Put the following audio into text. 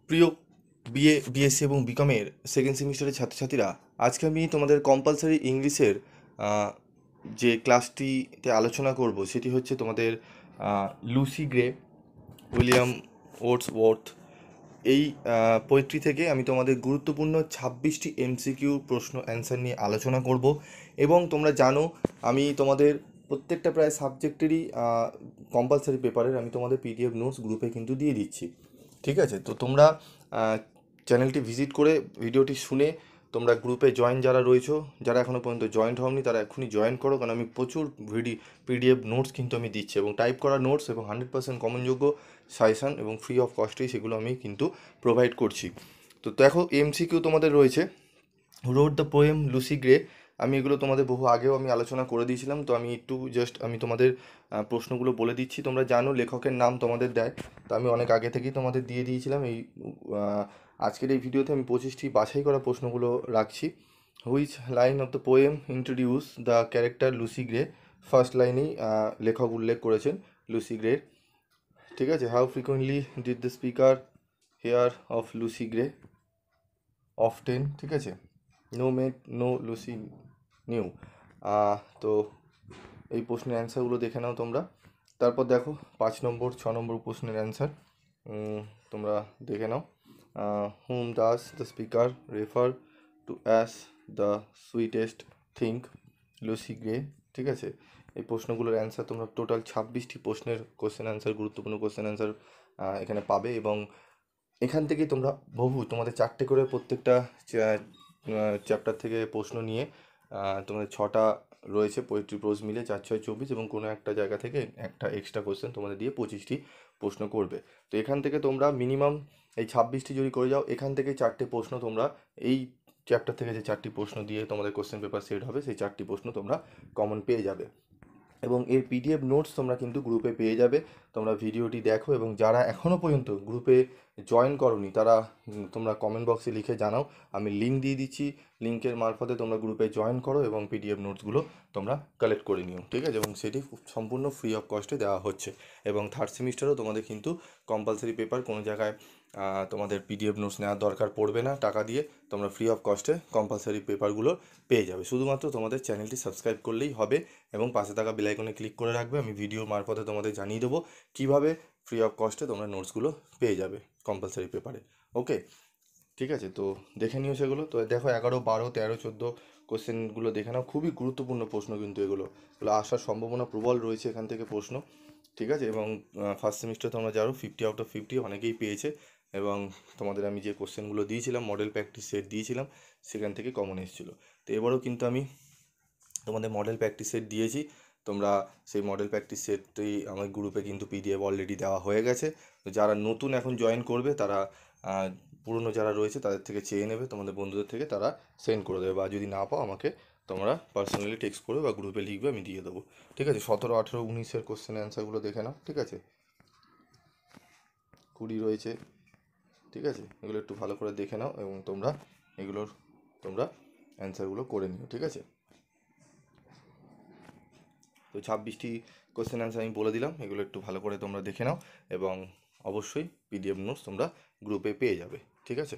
প্রিয় BA BSc এবং বিকমের second সেমিস্টারের ছাত্রছাত্রীরা, আজকে আমি তোমাদের কম্পালসারি ইংলিশের যে ক্লাসটিতে আলোচনা করব সেটি হচ্ছে তোমাদের লুসি গ্রে, উইলিয়াম ওয়ার্ডসওয়ার্থ এই পোয়েট্রি থেকে আমি তোমাদের গুরুত্বপূর্ণ 26টি এমসিকিউ প্রশ্ন অ্যান্সার নিয়ে আলোচনা করব। এবং তোমরা জানো আমি তোমাদের প্রত্যেকটা প্রায় সাবজেক্টেরই কম্পালসারি পেপারের আমি তোমাদের পিডিএফ নোটস গ্রুপে কিন্তু দিয়ে দিচ্ছি। ঠিক আছে, তো তোমরা চ্যানেলটি ভিজিট করে ভিডিওটি শুনে তোমরা গ্রুপে জয়েন যারা রয়েছো, যারা এখনও পর্যন্ত জয়েন্ট হওনি তারা এখনই জয়েন করো, কারণ আমি প্রচুর পিডিএফ নোটস কিন্তু আমি দিচ্ছি এবং টাইপ করা নোটস এবং 100% কমনযোগ্য সাজেশান এবং ফ্রি অফ কস্টেই সেগুলো আমি কিন্তু প্রোভাইড করছি। তো দেখো এমসিকিউ তোমাদের রয়েছে, wrote the poem Lucy grey. আমি এগুলো তোমাদের বহু আগেও আমি আলোচনা করে দিয়েছিলাম, তো আমি একটু জাস্ট আমি তোমাদের প্রশ্নগুলো বলে দিচ্ছি। তোমরা জানো লেখকের নাম তোমাদের দেয়, তো আমি অনেক আগে থেকেই তোমাদের দিয়ে দিয়েছিলাম। এই আজকের এই ভিডিওতে আমি 25টি বাছাই করা প্রশ্নগুলো রাখছি। Which line of the poem introduce the character Lucy Gray? First লাইনেই লেখক উল্লেখ করেছেন লুসি গ্রে। ঠিক আছে, how frequently did the speaker hear of Lucy Gray? Often. ঠিক আছে, no mate no Lucy knew. তো এই প্রশ্নের অ্যান্সারগুলো দেখে নাও তোমরা। তারপর দেখো 5 নম্বর 6 নম্বর প্রশ্নের অ্যান্সার তোমরা দেখে নাও। Hmm does the speaker refer to as the sweetest thing Lucy Gray? ঠিক আছে, এই প্রশ্নগুলোর অ্যান্সার তোমরা টোটাল 26টি প্রশ্নের কোশ্চেন অ্যান্সার, গুরুত্বপূর্ণ কোশ্চেন অ্যান্সার এখানে পাবে। এবং এখান থেকেই তোমরা তোমাদের 4টে করে প্রত্যেকটা চ্যাপ্টার থেকে প্রশ্ন নিয়ে তোমাদের 6টা রয়েছে পোয়েট্রি প্রোজ মিলে 4 6 24, এবং কোনো একটা জায়গা থেকে একটা এক্সট্রা কোশ্চেন তোমাদের দিয়ে 25টি প্রশ্ন করবে। তো এখান থেকে তোমরা মিনিমাম এই 26টি যদি করে যাও, এখান থেকে 4টে প্রশ্ন তোমরা এই চ্যাপ্টার থেকে যে 4টি প্রশ্ন দিয়ে তোমাদের কোশ্চেন পেপার সেট হবে, সেই 4টি প্রশ্ন তোমরা কমন পেয়ে যাবে। এবং এর পিডিএফ নোটস তোমরা কিন্তু গ্রুপে পেয়ে যাবে। তোমরা ভিডিওটি দেখো, এবং যারা এখনও পর্যন্ত গ্রুপে জয়েন করোনি তারা তোমরা কমেন্ট বক্সে লিখে জানাও, আমি লিঙ্ক দিয়ে দিচ্ছি। লিঙ্কের মারফতে তোমরা গ্রুপে জয়েন করো এবং পিডিএফ নোটসগুলো তোমরা কালেক্ট করে নিও। ঠিক আছে, এবং সেটি সম্পূর্ণ ফ্রি অফ কস্টে দেওয়া হচ্ছে। এবং থার্ড সেমিস্টারও তোমাদের কিন্তু কম্পালসারি পেপার, কোনো জায়গায় তোমাদের পিডিএফ নোটস নেওয়ার দরকার পড়বে না, টাকা দিয়ে তোমরা ফ্রি অফ কস্টে কম্পালসারি পেপারগুলো পেয়ে যাবে। শুধুমাত্র তোমাদের চ্যানেলটি সাবস্ক্রাইব করলেই হবে এবং পাশে থাকা বেল আইকনে ক্লিক করে রাখবে। আমি ভিডিওর মারফতে তোমাদের জানিয়ে দেবো কীভাবে ফ্রি অফ কস্টে তোমরা নোটসগুলো পেয়ে যাবে কম্পালসারি পেপারে। ওকে, ঠিক আছে, তো দেখে নিও সেগুলো। তো দেখো 11 12 13 14 কোশ্চেনগুলো দেখে নাও, খুবই গুরুত্বপূর্ণ প্রশ্ন কিন্তু এগুলো আসার সম্ভাবনা প্রবল রয়েছে এখান থেকে প্রশ্ন। ঠিক আছে, এবং ফার্স্ট সেমিস্টার তোমরা যারো 50 আউট অফ 50 অনেকেই পেয়েছে। এবং তোমাদের আমি যে কোশ্চেনগুলো দিয়েছিলাম, মডেল প্র্যাকটিস সেট দিয়েছিলাম, সেখান থেকে কমন এসেছিলো। তো এবারেও কিন্তু আমি তোমাদের মডেল প্র্যাকটিস সেট দিয়েছি। তোমরা সেই মডেল প্র্যাকটিস সেটটি আমার গ্রুপে কিন্তু পিডিএফ অলরেডি দেওয়া হয়ে গেছে। তো যারা নতুন এখন জয়েন করবে তারা পুরনো যারা রয়েছে তাদের থেকে চেয়ে নেবে, তোমাদের বন্ধুদের থেকে তারা সেন্ড করে দেবে, বা যদি না পাও আমাকে তোমরা পার্সোনালি টেক্সট করবে বা গ্রুপে লিখবে, আমি দিয়ে দেবো। ঠিক আছে, 17 18 19-এর কোশ্চেন অ্যান্সারগুলো দেখে নাও। ঠিক আছে, 20 রয়েছে। ঠিক আছে, এগুলো একটু ভালো করে দেখে নাও এবং তোমরা এগুলোর অ্যান্সারগুলো করে নিও। ঠিক আছে, তো 26টি কোশ্চেন অ্যান্সার আমি বলে দিলাম, এগুলো একটু ভালো করে তোমরা দেখে নাও এবং অবশ্যই পিডিএফ নোটস তোমরা গ্রুপে পেয়ে যাবে। ঠিক আছে।